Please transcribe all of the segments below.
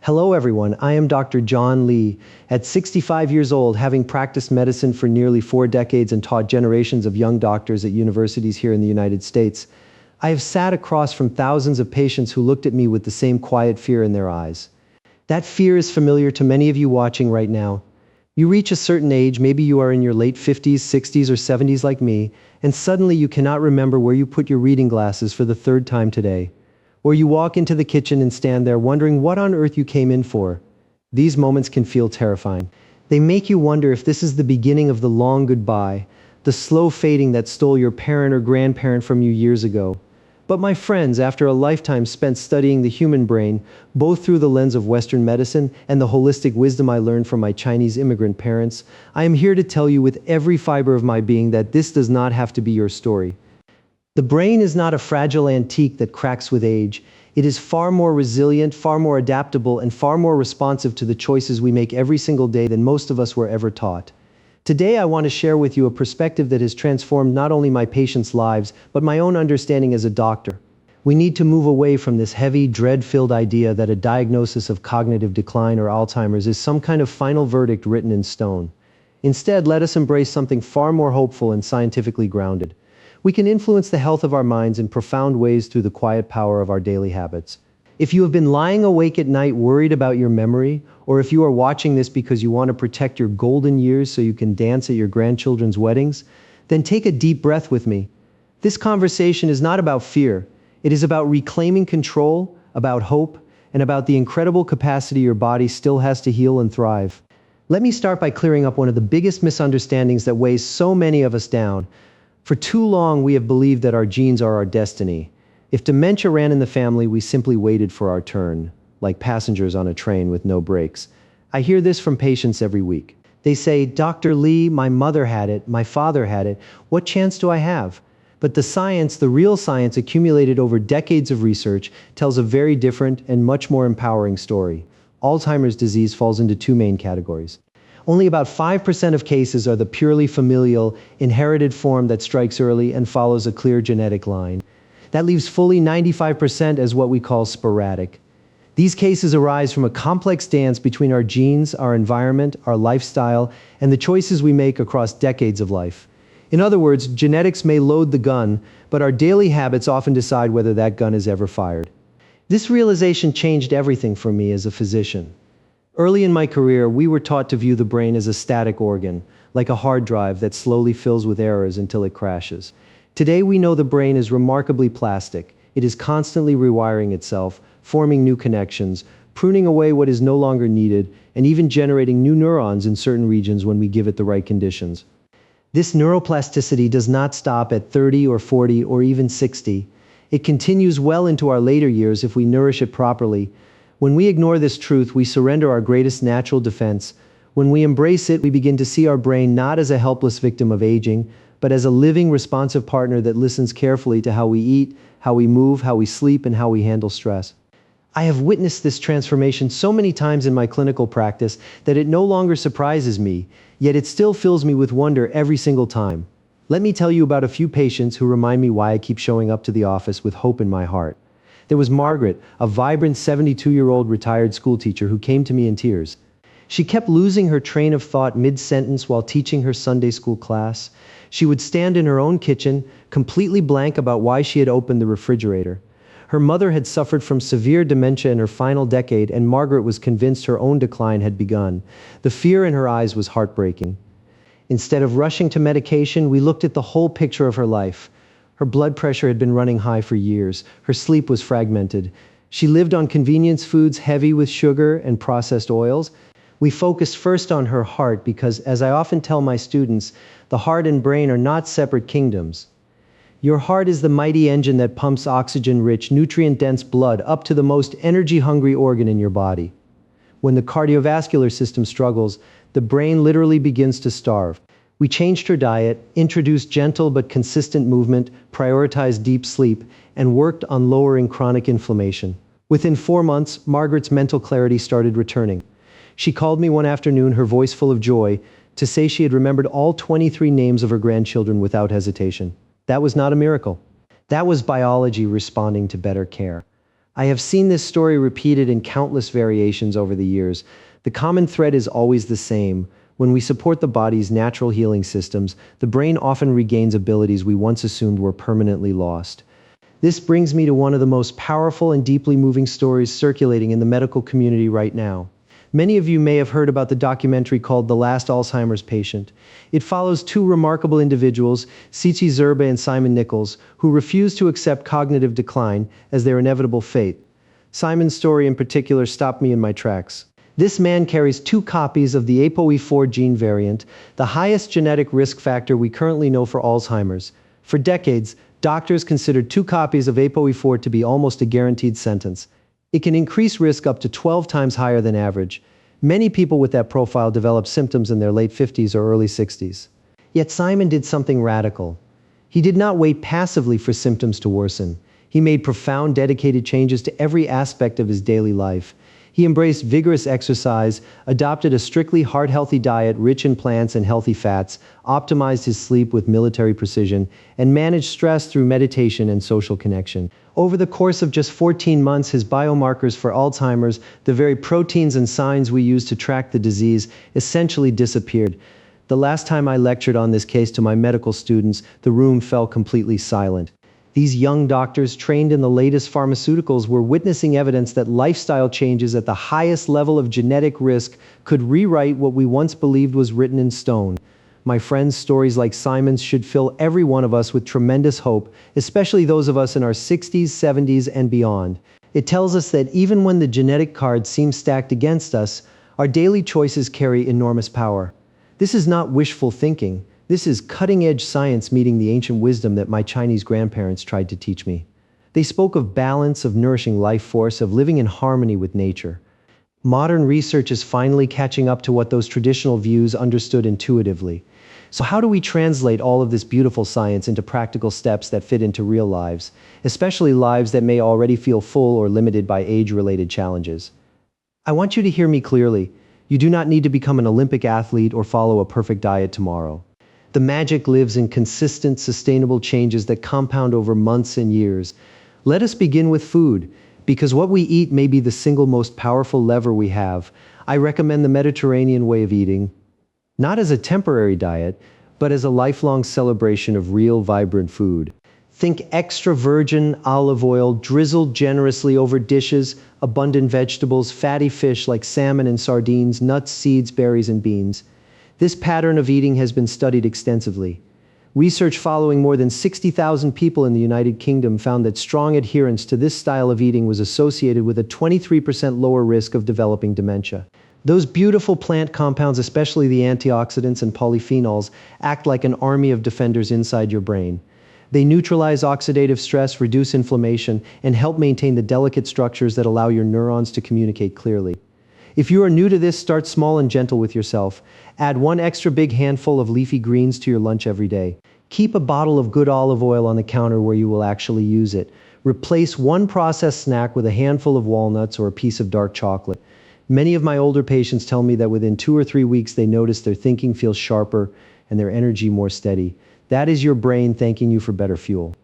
Hello, everyone. I am Dr. John Lee. At 65 years old, having practiced medicine for nearly 4 decades and taught generations of young doctors at universities here in the United States, I have sat across from thousands of patients who looked at me with the same quiet fear in their eyes. That fear is familiar to many of you watching right now. You reach a certain age, maybe you are in your late 50s, 60s, or 70s like me, and suddenly you cannot remember where you put your reading glasses for the third time today. Or you walk into the kitchen and stand there wondering what on earth you came in for. These moments can feel terrifying. They make you wonder if this is the beginning of the long goodbye, the slow fading that stole your parent or grandparent from you years ago. But my friends, after a lifetime spent studying the human brain, both through the lens of Western medicine and the holistic wisdom I learned from my Chinese immigrant parents, I am here to tell you with every fiber of my being that this does not have to be your story. The brain is not a fragile antique that cracks with age. It is far more resilient, far more adaptable, and far more responsive to the choices we make every single day than most of us were ever taught. Today, I want to share with you a perspective that has transformed not only my patients' lives, but my own understanding as a doctor. We need to move away from this heavy, dread-filled idea that a diagnosis of cognitive decline or Alzheimer's is some kind of final verdict written in stone. Instead, let us embrace something far more hopeful and scientifically grounded. We can influence the health of our minds in profound ways through the quiet power of our daily habits. If you have been lying awake at night worried about your memory, or if you are watching this because you want to protect your golden years so you can dance at your grandchildren's weddings, then take a deep breath with me. This conversation is not about fear. It is about reclaiming control, about hope, and about the incredible capacity your body still has to heal and thrive. Let me start by clearing up one of the biggest misunderstandings that weighs so many of us down. For too long, we have believed that our genes are our destiny. If dementia ran in the family, we simply waited for our turn, like passengers on a train with no brakes. I hear this from patients every week. They say, "Dr. Lee, my mother had it, my father had it. What chance do I have?" But the science, the real science accumulated over decades of research, tells a very different and much more empowering story. Alzheimer's disease falls into 2 main categories. Only about 5% of cases are the purely familial, inherited form that strikes early and follows a clear genetic line. That leaves fully 95% as what we call sporadic. These cases arise from a complex dance between our genes, our environment, our lifestyle, and the choices we make across decades of life. In other words, genetics may load the gun, but our daily habits often decide whether that gun is ever fired. This realization changed everything for me as a physician. Early in my career, we were taught to view the brain as a static organ, like a hard drive that slowly fills with errors until it crashes. Today, we know the brain is remarkably plastic. It is constantly rewiring itself, forming new connections, pruning away what is no longer needed, and even generating new neurons in certain regions when we give it the right conditions. This neuroplasticity does not stop at 30 or 40 or even 60. It continues well into our later years if we nourish it properly. When we ignore this truth, we surrender our greatest natural defense. When we embrace it, we begin to see our brain not as a helpless victim of aging, but as a living, responsive partner that listens carefully to how we eat, how we move, how we sleep, and how we handle stress. I have witnessed this transformation so many times in my clinical practice that it no longer surprises me, yet it still fills me with wonder every single time. Let me tell you about a few patients who remind me why I keep showing up to the office with hope in my heart. There was Margaret, a vibrant 72-year-old retired schoolteacher who came to me in tears. She kept losing her train of thought mid-sentence while teaching her Sunday school class. She would stand in her own kitchen, completely blank about why she had opened the refrigerator. Her mother had suffered from severe dementia in her final decade, and Margaret was convinced her own decline had begun. The fear in her eyes was heartbreaking. Instead of rushing to medication, we looked at the whole picture of her life. Her blood pressure had been running high for years. Her sleep was fragmented. She lived on convenience foods heavy with sugar and processed oils. We focused first on her heart because, as I often tell my students, the heart and brain are not separate kingdoms. Your heart is the mighty engine that pumps oxygen-rich, nutrient-dense blood up to the most energy-hungry organ in your body. When the cardiovascular system struggles, the brain literally begins to starve. We changed her diet, introduced gentle but consistent movement, prioritized deep sleep, and worked on lowering chronic inflammation. Within 4 months, Margaret's mental clarity started returning. She called me one afternoon, her voice full of joy, to say she had remembered all 23 names of her grandchildren without hesitation. That was not a miracle. That was biology responding to better care. I have seen this story repeated in countless variations over the years. The common thread is always the same. When we support the body's natural healing systems, the brain often regains abilities we once assumed were permanently lost. This brings me to one of the most powerful and deeply moving stories circulating in the medical community right now. Many of you may have heard about the documentary called The Last Alzheimer's Patient. It follows two remarkable individuals, Cici Zerba and Simon Nichols, who refuse to accept cognitive decline as their inevitable fate. Simon's story in particular stopped me in my tracks. This man carries two copies of the ApoE4 gene variant, the highest genetic risk factor we currently know for Alzheimer's. For decades, doctors considered two copies of ApoE4 to be almost a guaranteed sentence. It can increase risk up to 12 times higher than average. Many people with that profile develop symptoms in their late 50s or early 60s. Yet Simon did something radical. He did not wait passively for symptoms to worsen. He made profound, dedicated changes to every aspect of his daily life. He embraced vigorous exercise, adopted a strictly heart-healthy diet rich in plants and healthy fats, optimized his sleep with military precision, and managed stress through meditation and social connection. Over the course of just 14 months, his biomarkers for Alzheimer's, the very proteins and signs we use to track the disease, essentially disappeared. The last time I lectured on this case to my medical students, the room fell completely silent. These young doctors trained in the latest pharmaceuticals were witnessing evidence that lifestyle changes at the highest level of genetic risk could rewrite what we once believed was written in stone. My friends, stories like Simon's should fill every one of us with tremendous hope, especially those of us in our 60s, 70s, and beyond. It tells us that even when the genetic cards seem stacked against us, our daily choices carry enormous power. This is not wishful thinking. This is cutting-edge science meeting the ancient wisdom that my Chinese grandparents tried to teach me. They spoke of balance, of nourishing life force, of living in harmony with nature. Modern research is finally catching up to what those traditional views understood intuitively. So how do we translate all of this beautiful science into practical steps that fit into real lives, especially lives that may already feel full or limited by age-related challenges? I want you to hear me clearly. You do not need to become an Olympic athlete or follow a perfect diet tomorrow. The magic lives in consistent, sustainable changes that compound over months and years. Let us begin with food, because what we eat may be the single most powerful lever we have. I recommend the Mediterranean way of eating, not as a temporary diet, but as a lifelong celebration of real, vibrant food. Think extra virgin olive oil drizzled generously over dishes, abundant vegetables, fatty fish like salmon and sardines, nuts, seeds, berries, and beans. This pattern of eating has been studied extensively. Research following more than 60,000 people in the United Kingdom found that strong adherence to this style of eating was associated with a 23% lower risk of developing dementia. Those beautiful plant compounds, especially the antioxidants and polyphenols, act like an army of defenders inside your brain. They neutralize oxidative stress, reduce inflammation, and help maintain the delicate structures that allow your neurons to communicate clearly. If you are new to this, start small and gentle with yourself. Add one extra big handful of leafy greens to your lunch every day. Keep a bottle of good olive oil on the counter where you will actually use it. Replace one processed snack with a handful of walnuts or a piece of dark chocolate. Many of my older patients tell me that within 2 or 3 weeks they notice their thinking feels sharper and their energy more steady. That is your brain thanking you for better fuel.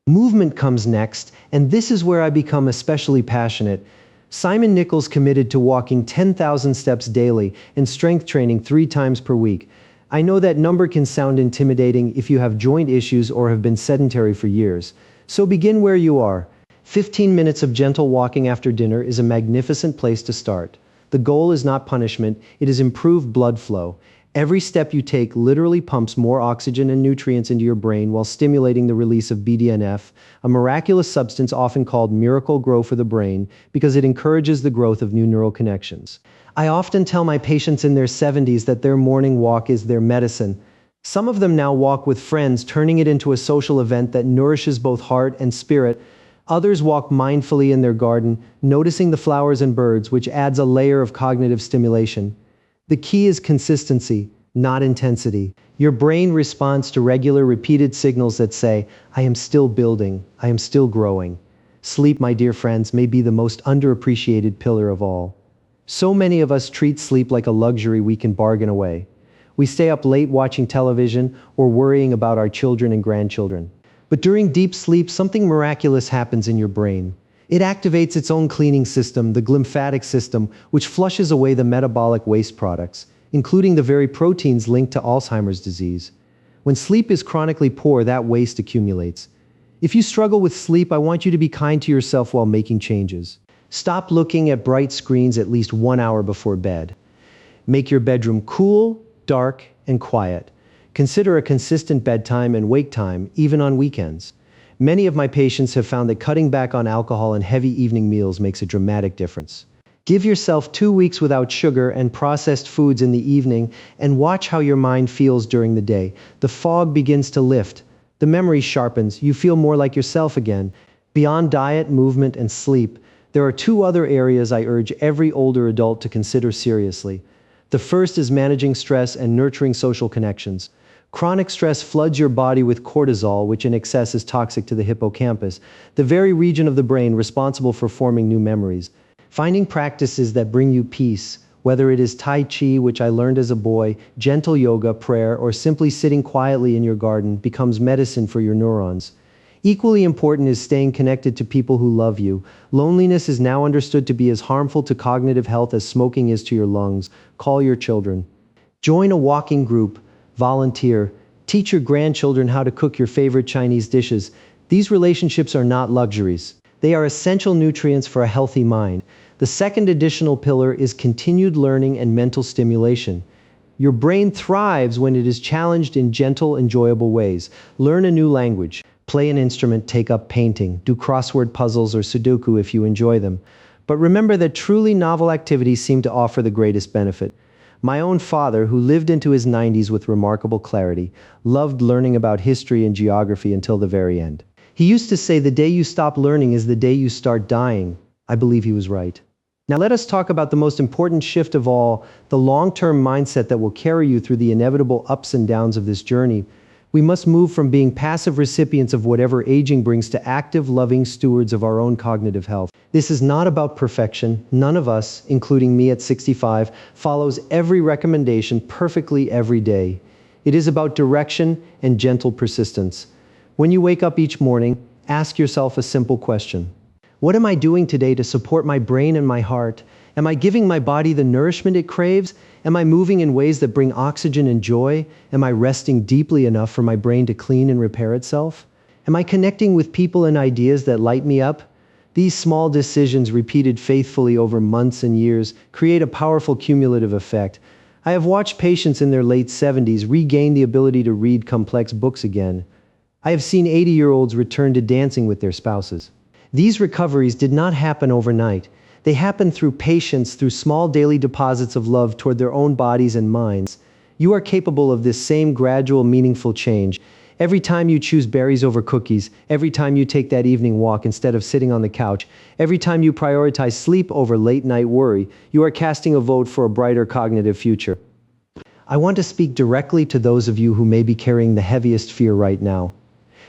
Movement comes next, and this is where I become especially passionate. Simon Nichols committed to walking 10,000 steps daily and strength training 3 times per week. I know that number can sound intimidating if you have joint issues or have been sedentary for years. So begin where you are. 15 minutes of gentle walking after dinner is a magnificent place to start. The goal is not punishment, it is improved blood flow. Every step you take literally pumps more oxygen and nutrients into your brain while stimulating the release of BDNF, a miraculous substance often called miracle grow for the brain because it encourages the growth of new neural connections. I often tell my patients in their 70s that their morning walk is their medicine. Some of them now walk with friends, turning it into a social event that nourishes both heart and spirit. Others walk mindfully in their garden, noticing the flowers and birds, which adds a layer of cognitive stimulation. The key is consistency, not intensity. Your brain responds to regular, repeated signals that say, I am still building, I am still growing. Sleep, my dear friends, may be the most underappreciated pillar of all. So many of us treat sleep like a luxury we can bargain away. We stay up late watching television or worrying about our children and grandchildren. But during deep sleep, something miraculous happens in your brain. It activates its own cleaning system, the glymphatic system, which flushes away the metabolic waste products, including the very proteins linked to Alzheimer's disease. When sleep is chronically poor, that waste accumulates. If you struggle with sleep, I want you to be kind to yourself while making changes. Stop looking at bright screens at least 1 hour before bed. Make your bedroom cool, dark, and quiet. Consider a consistent bedtime and wake time, even on weekends. Many of my patients have found that cutting back on alcohol and heavy evening meals makes a dramatic difference. Give yourself 2 weeks without sugar and processed foods in the evening and watch how your mind feels during the day. The fog begins to lift. The memory sharpens. You feel more like yourself again. Beyond diet, movement, and sleep, there are 2 other areas I urge every older adult to consider seriously. The first is managing stress and nurturing social connections. Chronic stress floods your body with cortisol, which in excess is toxic to the hippocampus, the very region of the brain responsible for forming new memories. Finding practices that bring you peace, whether it is Tai Chi, which I learned as a boy, gentle yoga, prayer, or simply sitting quietly in your garden, becomes medicine for your neurons. Equally important is staying connected to people who love you. Loneliness is now understood to be as harmful to cognitive health as smoking is to your lungs. Call your children. Join a walking group. Volunteer. Teach your grandchildren how to cook your favorite Chinese dishes. These relationships are not luxuries. They are essential nutrients for a healthy mind. The second additional pillar is continued learning and mental stimulation. Your brain thrives when it is challenged in gentle, enjoyable ways. Learn a new language. Play an instrument, take up painting, do crossword puzzles or Sudoku if you enjoy them. But remember that truly novel activities seem to offer the greatest benefit. My own father, who lived into his 90s with remarkable clarity, loved learning about history and geography until the very end. He used to say, "The day you stop learning is the day you start dying." I believe he was right. Now let us talk about the most important shift of all, the long-term mindset that will carry you through the inevitable ups and downs of this journey. We must move from being passive recipients of whatever aging brings to active, loving stewards of our own cognitive health. This is not about perfection. None of us, including me at 65, follows every recommendation perfectly every day. It is about direction and gentle persistence. When you wake up each morning, ask yourself a simple question. What am I doing today to support my brain and my heart? Am I giving my body the nourishment it craves? Am I moving in ways that bring oxygen and joy? Am I resting deeply enough for my brain to clean and repair itself? Am I connecting with people and ideas that light me up? These small decisions, repeated faithfully over months and years, create a powerful cumulative effect. I have watched patients in their late 70s regain the ability to read complex books again. I have seen 80-year-olds return to dancing with their spouses. These recoveries did not happen overnight. They happened through patience, through small daily deposits of love toward their own bodies and minds. You are capable of this same gradual, meaningful change. Every time you choose berries over cookies, every time you take that evening walk instead of sitting on the couch, every time you prioritize sleep over late-night worry, you are casting a vote for a brighter cognitive future. I want to speak directly to those of you who may be carrying the heaviest fear right now.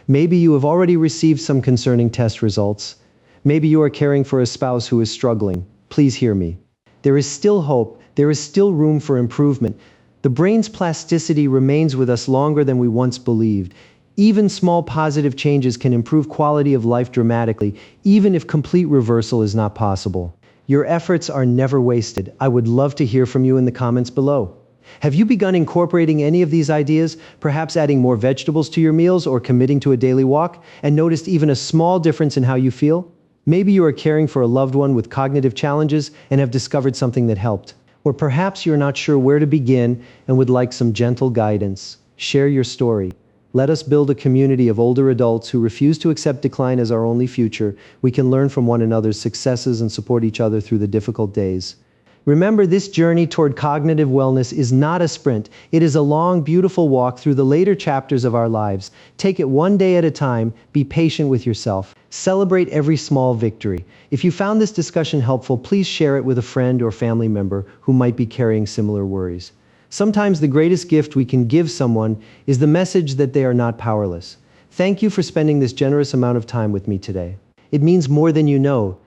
Maybe you have already received some concerning test results. Maybe you are caring for a spouse who is struggling. Please hear me. There is still hope. There is still room for improvement. The brain's plasticity remains with us longer than we once believed. Even small positive changes can improve quality of life dramatically, even if complete reversal is not possible. Your efforts are never wasted. I would love to hear from you in the comments below. Have you begun incorporating any of these ideas, perhaps adding more vegetables to your meals or committing to a daily walk, and noticed even a small difference in how you feel? Maybe you are caring for a loved one with cognitive challenges and have discovered something that helped. Or perhaps you're not sure where to begin and would like some gentle guidance. Share your story. Let us build a community of older adults who refuse to accept decline as our only future. We can learn from one another's successes and support each other through the difficult days. Remember, this journey toward cognitive wellness is not a sprint. It is a long, beautiful walk through the later chapters of our lives. Take it one day at a time. Be patient with yourself. Celebrate every small victory. If you found this discussion helpful, please share it with a friend or family member who might be carrying similar worries. Sometimes the greatest gift we can give someone is the message that they are not powerless. Thank you for spending this generous amount of time with me today. It means more than you know.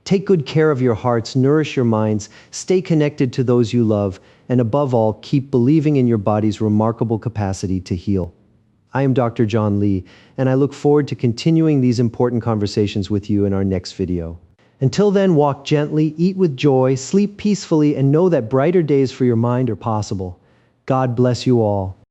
Take good care of your hearts, nourish your minds, stay connected to those you love, and above all, keep believing in your body's remarkable capacity to heal. I am Dr. John Lee, and I look forward to continuing these important conversations with you in our next video. Until then, walk gently, eat with joy, sleep peacefully, and know that brighter days for your mind are possible. God bless you all.